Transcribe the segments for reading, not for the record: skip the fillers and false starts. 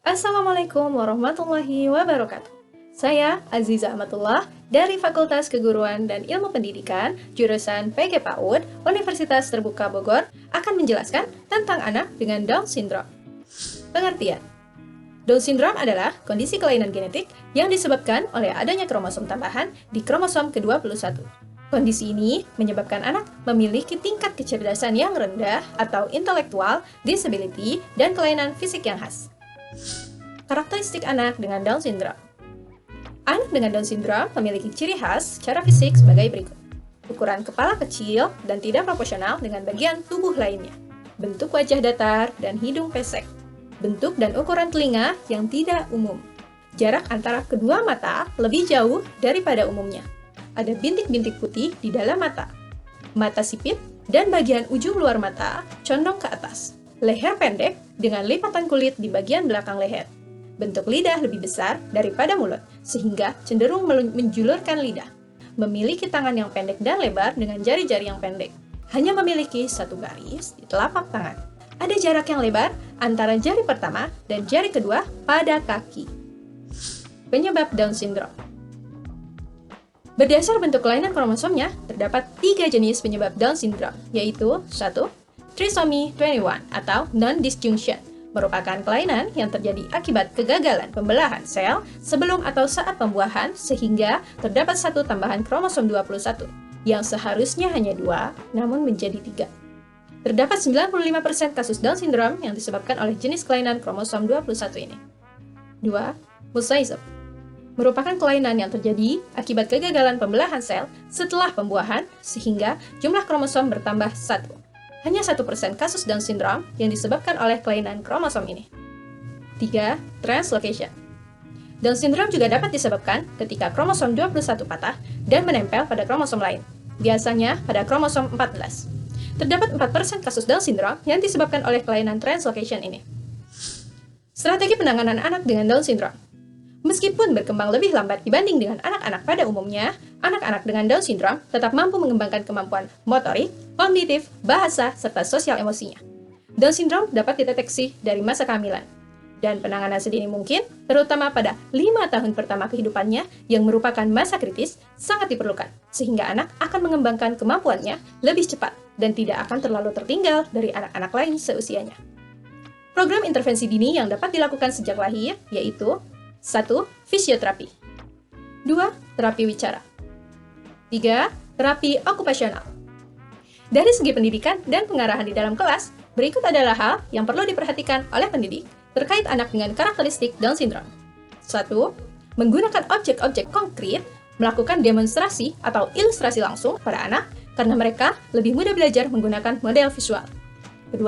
Assalamualaikum warahmatullahi wabarakatuh. Saya Aziza Ahmadullah dari Fakultas Keguruan dan Ilmu Pendidikan, jurusan PG PAUD, Universitas Terbuka Bogor, akan menjelaskan tentang anak dengan Down Syndrome. Pengertian: Down Syndrome adalah kondisi kelainan genetik yang disebabkan oleh adanya kromosom tambahan di kromosom ke-21. Kondisi ini menyebabkan anak memiliki tingkat kecerdasan yang rendah atau intellectual disability dan kelainan fisik yang khas. Karakteristik anak dengan Down Syndrome. Anak dengan Down Syndrome memiliki ciri khas secara fisik sebagai berikut. Ukuran kepala kecil dan tidak proporsional dengan bagian tubuh lainnya. Bentuk wajah datar dan hidung pesek. Bentuk dan ukuran telinga yang tidak umum. Jarak antara kedua mata lebih jauh daripada umumnya. Ada bintik-bintik putih di dalam mata. Mata sipit dan bagian ujung luar mata condong ke atas. Leher pendek dengan lipatan kulit di bagian belakang leher. Bentuk lidah lebih besar daripada mulut, sehingga cenderung menjulurkan lidah. Memiliki tangan yang pendek dan lebar dengan jari-jari yang pendek. Hanya memiliki satu garis di telapak tangan. Ada jarak yang lebar antara jari pertama dan jari kedua pada kaki. Penyebab Down Syndrome. Berdasar bentuk kelainan kromosomnya, terdapat 3 jenis penyebab Down Syndrome, yaitu 1. Trisomy 21 atau non-disjunction, merupakan kelainan yang terjadi akibat kegagalan pembelahan sel sebelum atau saat pembuahan sehingga terdapat satu tambahan kromosom 21, yang seharusnya hanya 2, namun menjadi 3. Terdapat 95% kasus Down Syndrome yang disebabkan oleh jenis kelainan kromosom 21 ini. 2. Mosaicism merupakan kelainan yang terjadi akibat kegagalan pembelahan sel setelah pembuahan sehingga jumlah kromosom bertambah 1. Hanya 1% kasus Down Syndrome yang disebabkan oleh kelainan kromosom ini. 3. Translocation. Down Syndrome juga dapat disebabkan ketika kromosom 21 patah dan menempel pada kromosom lain, biasanya pada kromosom 14. Terdapat 4% kasus Down Syndrome yang disebabkan oleh kelainan translocation ini. Strategi penanganan anak dengan Down Syndrome. Meskipun berkembang lebih lambat dibanding dengan anak-anak pada umumnya, anak-anak dengan Down Syndrome tetap mampu mengembangkan kemampuan motorik, kognitif, bahasa, serta sosial emosinya. Down Syndrome dapat dideteksi dari masa kehamilan, dan penanganan sedini mungkin, terutama pada 5 tahun pertama kehidupannya yang merupakan masa kritis, sangat diperlukan, sehingga anak akan mengembangkan kemampuannya lebih cepat dan tidak akan terlalu tertinggal dari anak-anak lain seusianya. Program intervensi dini yang dapat dilakukan sejak lahir, yaitu 1. Fisioterapi. 2. Terapi wicara. 3. Terapi okupasional. Dari segi pendidikan dan pengarahan di dalam kelas, berikut adalah hal yang perlu diperhatikan oleh pendidik terkait anak dengan karakteristik Down Syndrome. 1. Menggunakan objek-objek konkret, melakukan demonstrasi atau ilustrasi langsung pada anak karena mereka lebih mudah belajar menggunakan model visual. 2.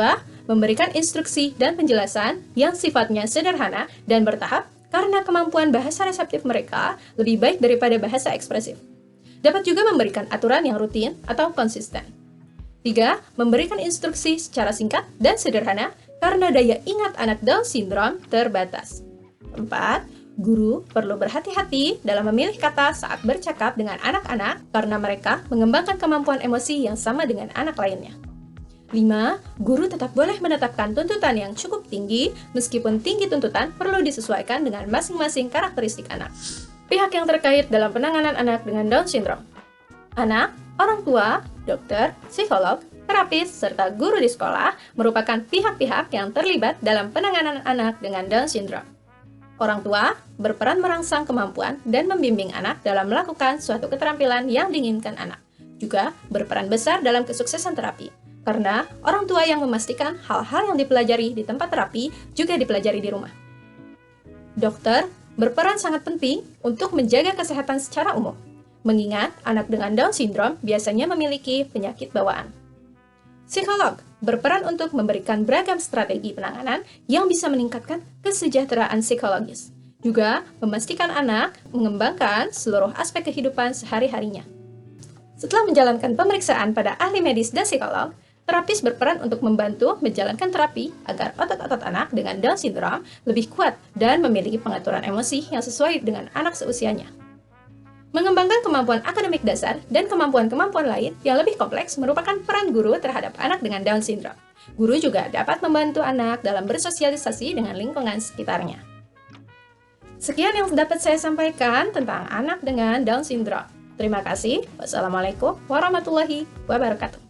Memberikan instruksi dan penjelasan yang sifatnya sederhana dan bertahap karena kemampuan bahasa reseptif mereka lebih baik daripada bahasa ekspresif. Dapat juga memberikan aturan yang rutin atau konsisten. 3. Memberikan instruksi secara singkat dan sederhana karena daya ingat anak Down Syndrome terbatas. 4. Guru perlu berhati-hati dalam memilih kata saat bercakap dengan anak-anak karena mereka mengembangkan kemampuan emosi yang sama dengan anak lainnya. 5. Guru tetap boleh menetapkan tuntutan yang cukup tinggi, meskipun tinggi tuntutan perlu disesuaikan dengan masing-masing karakteristik anak. Pihak yang terkait dalam penanganan anak dengan Down Syndrome. Anak, orang tua, dokter, psikolog, terapis, serta guru di sekolah merupakan pihak-pihak yang terlibat dalam penanganan anak dengan Down Syndrome. Orang tua berperan merangsang kemampuan dan membimbing anak dalam melakukan suatu keterampilan yang diinginkan anak. Juga berperan besar dalam kesuksesan terapi. Karena orang tua yang memastikan hal-hal yang dipelajari di tempat terapi juga dipelajari di rumah. Dokter berperan sangat penting untuk menjaga kesehatan secara umum, mengingat anak dengan Down Syndrome biasanya memiliki penyakit bawaan. Psikolog berperan untuk memberikan beragam strategi penanganan yang bisa meningkatkan kesejahteraan psikologis, juga memastikan anak mengembangkan seluruh aspek kehidupan sehari-harinya. Setelah menjalankan pemeriksaan pada ahli medis dan psikolog, terapis berperan untuk membantu menjalankan terapi agar otot-otot anak dengan Down Syndrome lebih kuat dan memiliki pengaturan emosi yang sesuai dengan anak seusianya. Mengembangkan kemampuan akademik dasar dan kemampuan-kemampuan lain yang lebih kompleks merupakan peran guru terhadap anak dengan Down Syndrome. Guru juga dapat membantu anak dalam bersosialisasi dengan lingkungan sekitarnya. Sekian yang dapat saya sampaikan tentang anak dengan Down syndrome. Terima kasih. Wassalamualaikum warahmatullahi wabarakatuh.